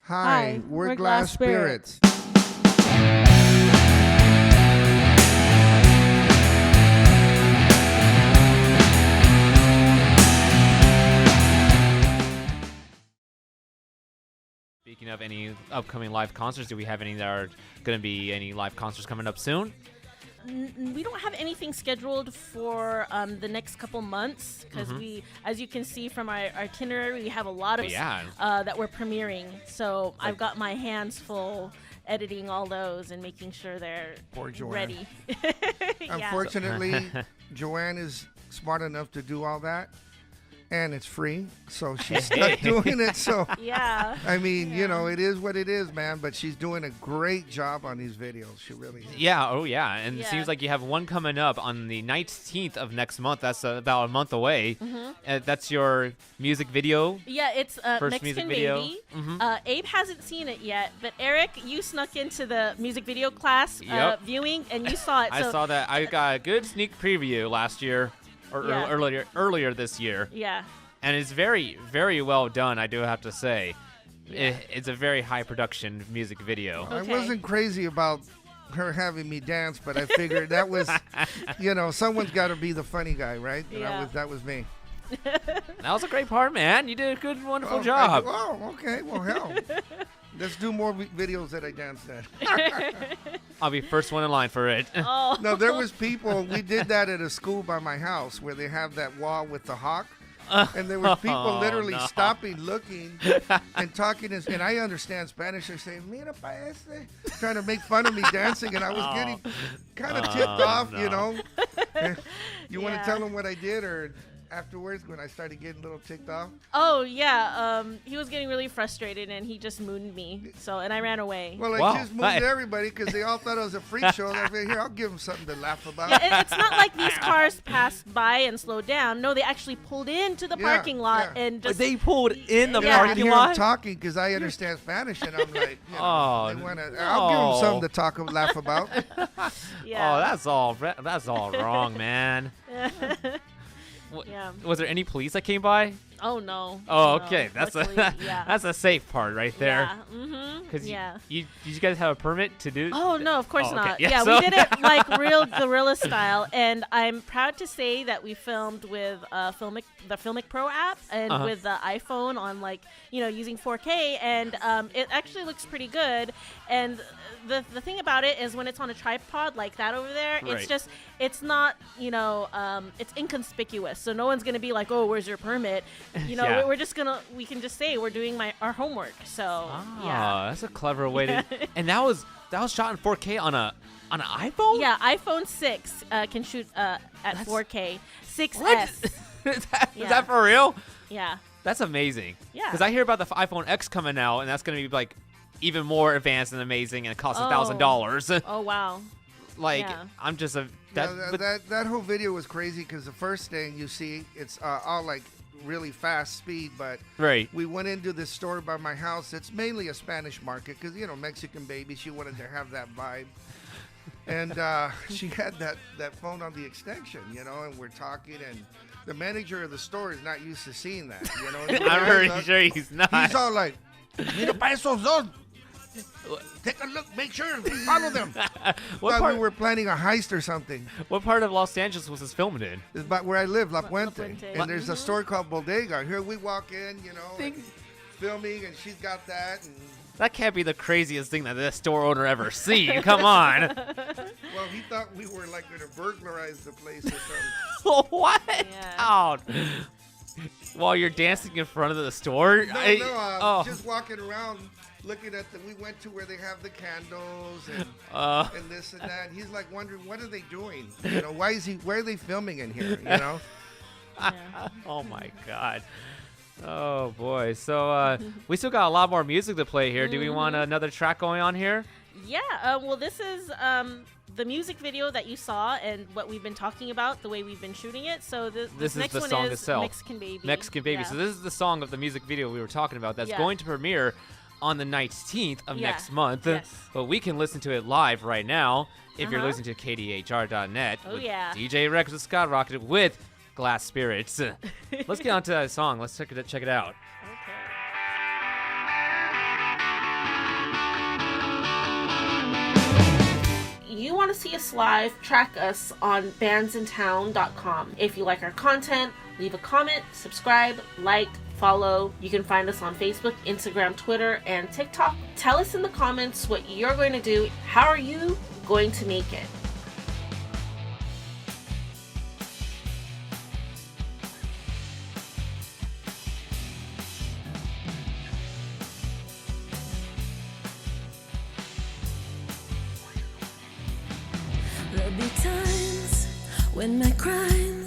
Hi, we're Glasspirits. Speaking of any upcoming live concerts, do we have any that are going to be any live concerts coming up soon? We don't have anything scheduled for the next couple months because we, as you can see from our itinerary, we have a lot of that we're premiering. So I've got my hands full editing all those and making sure they're ready. Unfortunately, Joanne is smart enough to do all that. And it's free, so she's stuck doing it. So I mean, you know, it is what it is, man. But she's doing a great job on these videos. She really is. Yeah, and it seems like you have one coming up on the 19th of next month. That's about a month away. That's your music video. Yeah, it's first music video. Baby. Abe hasn't seen it yet, but Eric, you snuck into the music video class viewing, and you saw it. I saw that. I got a good sneak preview last year. Or earlier this year. Yeah. And it's very, very well done, I do have to say. It's a very high production music video. I wasn't crazy about her having me dance, but I figured that was, you know, someone's got to be the funny guy, right? And that was me. That was a great part, man. You did a good, wonderful job. Okay. Well, hell. Let's do more videos that I danced at. I'll be first one in line for it. No, there was people. We did that at a school by my house where they have that wall with the hawk. And there was people literally stopping, looking, and talking. And I understand Spanish. They're saying, mira pa este, trying to make fun of me dancing. And I was getting kind of tipped off, you know. You want to tell them what I did or... Afterwards, when I started getting a little ticked off? Oh, yeah. He was getting really frustrated, and he just mooned me. And I ran away. Well, I just mooned everybody because they all thought it was a freak show. I figured, here, I'll give them something to laugh about. Yeah, it's not like these cars passed by and slowed down. No, they actually pulled into the parking lot and just... They pulled in the parking lot? I can hear them talking because I understand Spanish, and I'm like, you know, they wanna, I'll give them something to talk and laugh about. Oh, that's all wrong, man. Was there any police that came by? Oh no. Oh, okay. That's that's a safe part right there. Yeah. Because did you guys have a permit to do? Oh no, of course not. Yeah, we did it like real guerrilla style, and I'm proud to say that we filmed with the Filmic Pro app and with the iPhone on using 4K, and it actually looks pretty good. And the thing about it is when it's on a tripod like that over there, it's not it's inconspicuous, so no one's gonna be like, oh, where's your permit? We can just say we're doing our homework. So that's a clever way to. And that was shot in 4K on an iPhone. Yeah, iPhone 6 can shoot at 4K. 6S. What? Is that for real? Yeah. That's amazing. Yeah. Because I hear about the iPhone X coming out, and that's gonna be like even more advanced and amazing, and it costs $1,000. Oh wow. I'm just that whole video was crazy because the first thing you see, it's all like really fast speed, but we went into this store by my house. It's mainly a Spanish market because, you know, Mexican baby, she wanted to have that vibe. And she had that phone on the extension, you know, and we're talking, and the manager of the store is not used to seeing that, you know. I'm pretty sure he's not. He's all like, mira pa esos dos. Take a look, make sure, follow them. We were planning a heist or something. What part of Los Angeles was this filmed in? It's about where I live, La Puente. And there's a store called Bodega. Here we walk in, you know, filming, and she's got that. And that can't be the craziest thing that this store owner ever seen. Come on. Well, he thought we were like going to burglarize the place or something. What? Out. While you're dancing in front of the store? Just walking around. Looking at we went to where they have the candles and this and that. He's like wondering, what are they doing? You know, where are they filming in here? You know? Oh my God. Oh boy. So we still got a lot more music to play here. Do we want another track going on here? Yeah. Well, this is the music video that you saw and what we've been talking about, the way we've been shooting it. So this next is the one song is itself. Mexican Baby. Mexican Baby. Yeah. So this is the song of the music video we were talking about that's going to premiere on the 19th of next month. Yes. But we can listen to it live right now if you're listening to KDHR.net. Oh, yeah. DJ Rex with Scott Rocket with Glasspirits. Let's get on to that song. Let's check it out. Okay. see us live, track us on bandsintown.com. If you like our content, leave a comment, subscribe, like, follow. You can find us on Facebook, Instagram, Twitter, and TikTok. Tell us in the comments what you're going to do. How are you going to make it? There'll be times when my crimes